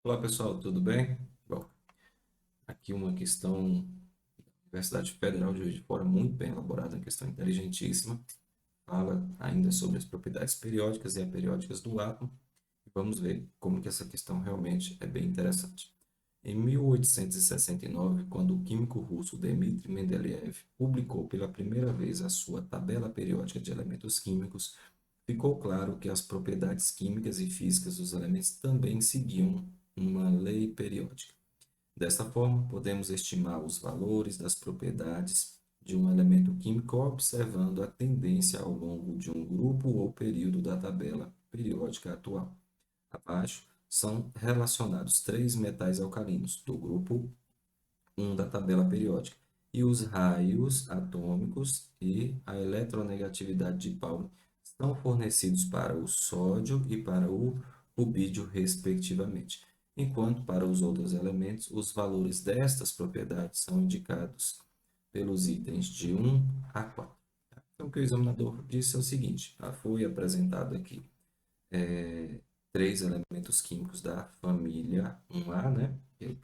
Olá pessoal, tudo bem? Bom, aqui uma questão da Universidade Federal de Juiz de Fora, muito bem elaborada, uma questão inteligentíssima. Fala ainda sobre as propriedades periódicas e aperiódicas do átomo. Vamos ver como que essa questão realmente é bem interessante. Em 1869, quando o químico russo Dmitry Mendeleev publicou pela primeira vez a sua tabela periódica de elementos químicos, ficou claro que as propriedades químicas e físicas dos elementos também seguiam uma lei periódica. Desta forma, podemos estimar os valores das propriedades de um elemento químico observando a tendência ao longo de um grupo ou período da tabela periódica atual. Abaixo são relacionados três metais alcalinos do grupo 1 da tabela periódica e os raios atômicos e a eletronegatividade de Pauli são fornecidos para o sódio e para o rubídio, respectivamente, enquanto para os outros elementos os valores destas propriedades são indicados pelos itens de 1 a 4. Então, o que o examinador disse é o seguinte: foi apresentado aqui três elementos químicos da família 1A, né? Que é o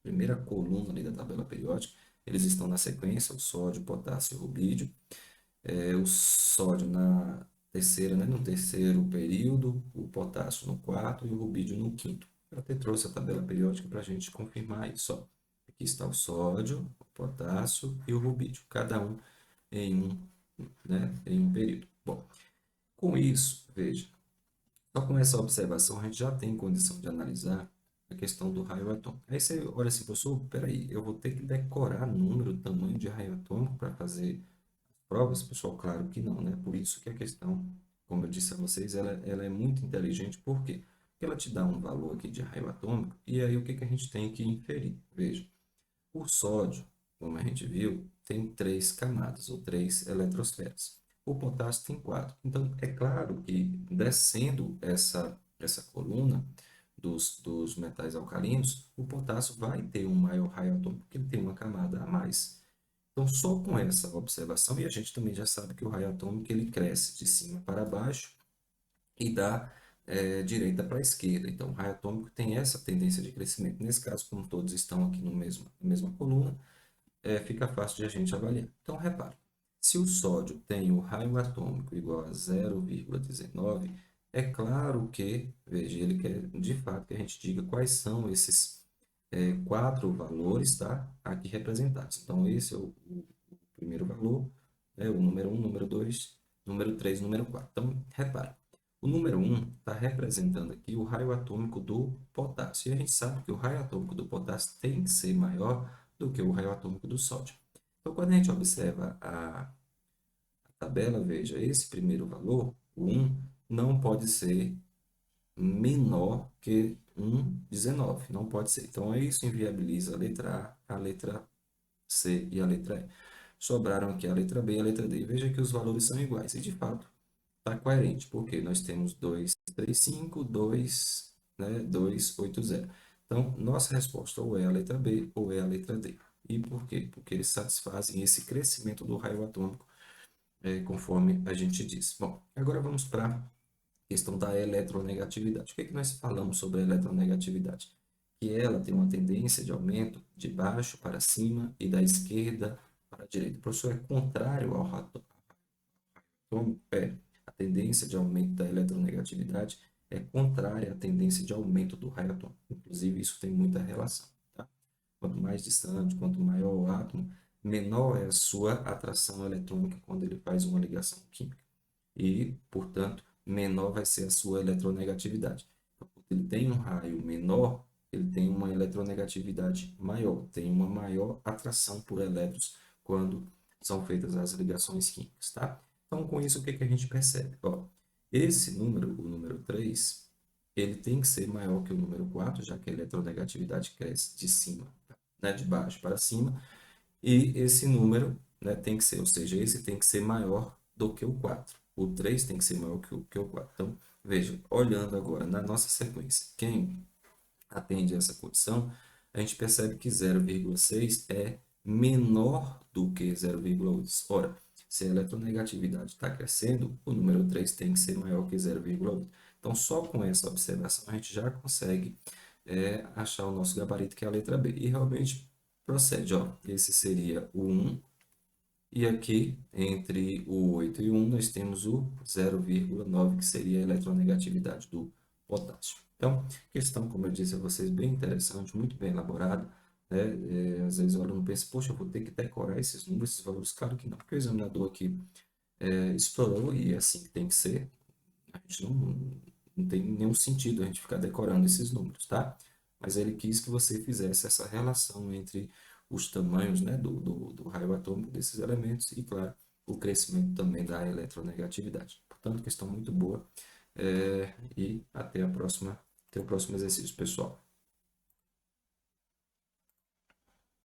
primeira coluna ali da tabela periódica. Eles estão na sequência, o sódio, o potássio e o rubídio. O sódio na terceira, né? No terceiro período, o potássio no quarto e o rubídio no quinto. Eu até trouxe a tabela periódica para a gente confirmar isso. Ó. Aqui está o sódio, o potássio e o rubídio, cada um em um, né? Em um período. Bom, com isso, veja, só com essa observação, a gente já tem condição de analisar a questão do raio atômico. Aí você olha assim, professor, peraí, eu vou ter que decorar número, tamanho de raio atômico para fazer provas? Pessoal, claro que não, né? Por isso que a questão, como eu disse a vocês, ela é muito inteligente. Por quê? Porque ela te dá um valor aqui de raio atômico, e aí o que que a gente tem que inferir? Veja, o sódio, como a gente viu, tem três camadas, ou três eletrosferas. O potássio tem quatro. Então, é claro que descendo essa coluna dos metais alcalinos, o potássio vai ter um maior raio atômico, porque ele tem uma camada a mais. Então, só com essa observação, e a gente também já sabe que o raio atômico ele cresce de cima para baixo e da direita para a esquerda. Então, o raio atômico tem essa tendência de crescimento. Nesse caso, como todos estão aqui no na mesma coluna, fica fácil de a gente avaliar. Então, repare, se o sódio tem o raio atômico igual a 0,19, é claro que, veja, ele quer de fato que a gente diga quais são esses quatro valores, tá? Aqui representados. Então, esse é o primeiro valor, né? O número 1, número 2, número 3, número 4. Então, repare, o número 1 está representando aqui o raio atômico do potássio. E a gente sabe que o raio atômico do potássio tem que ser maior do que o raio atômico do sódio. Então, quando a gente observa a tabela, veja, esse primeiro valor, o 1, não pode ser menor que 1,19. Não pode ser. Então, isso inviabiliza a letra A, a letra C e a letra E. Sobraram aqui a letra B e a letra D. Veja que os valores são iguais. E, de fato, está coerente, porque nós temos 235, 2, né, 280. Então, nossa resposta ou é a letra B ou é a letra D. E por quê? Porque eles satisfazem esse crescimento do raio atômico, conforme a gente disse. Bom, agora vamos para a questão da eletronegatividade. O que é que nós falamos sobre a eletronegatividade? Que ela tem uma tendência de aumento de baixo para cima e da esquerda para a direita. O professor, é contrário ao atômico? A tendência de aumento da eletronegatividade é contrária à tendência de aumento do raio atômico. Inclusive, isso tem muita relação. Tá? Quanto mais distante, quanto maior o átomo, menor é a sua atração eletrônica quando ele faz uma ligação química. E, portanto, menor vai ser a sua eletronegatividade. Então, porque ele tem um raio menor, ele tem uma eletronegatividade maior, tem uma maior atração por elétrons quando são feitas as ligações químicas, tá? Então, com isso, o que que a gente percebe? Ó, esse número, o número 3, ele tem que ser maior que o número 4, já que a eletronegatividade cresce de cima, né, de baixo para cima, e esse número, né, tem que ser, ou seja, esse tem que ser maior do que o 4. O 3 tem que ser maior que o 4. Então, veja, olhando agora na nossa sequência, quem atende essa condição, a gente percebe que 0,6 é menor do que 0,8. Ora, se a eletronegatividade está crescendo, o número 3 tem que ser maior que 0,8. Então, só com essa observação, a gente já consegue é achar o nosso gabarito, que é a letra B. E realmente procede, ó. Esse seria o 1. E aqui, entre o 8 e o 1, nós temos o 0,9, que seria a eletronegatividade do potássio. Então, questão, como eu disse a vocês, bem interessante, muito bem elaborada, né? Às vezes o aluno pensa, poxa, eu vou ter que decorar esses números, esses valores. Claro que não, porque o examinador aqui explorou e é assim que tem que ser. A gente não tem nenhum sentido a gente ficar decorando esses números, tá? Mas ele quis que você fizesse essa relação entre os tamanhos, né, do raio atômico desses elementos e, claro, o crescimento também da eletronegatividade. Portanto, questão muito boa. E até o próximo exercício, pessoal.